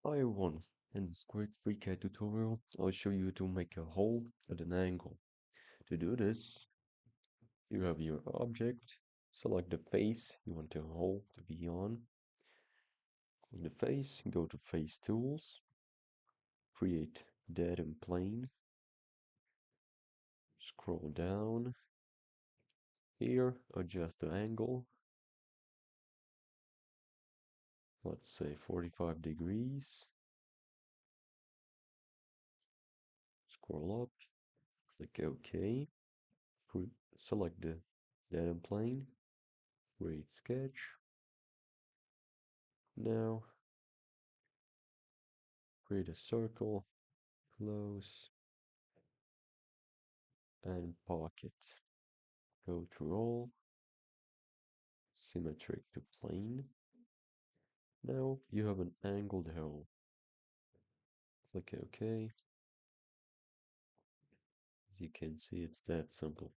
Hi everyone, in this quick FreeCad tutorial, I'll show you to make a hole at an angle. To do this, you have your object, select the face you want the hole to be on. Click the face, go to Face Tools, create dead and plane, scroll down, here adjust the angle, let's say 45 degrees, scroll up, click OK, select the dead and plane, create sketch. Now create a circle, close, and pocket. Go through all, symmetric to plane. Now you have an angled hole. Click OK. As you can see, it's that simple.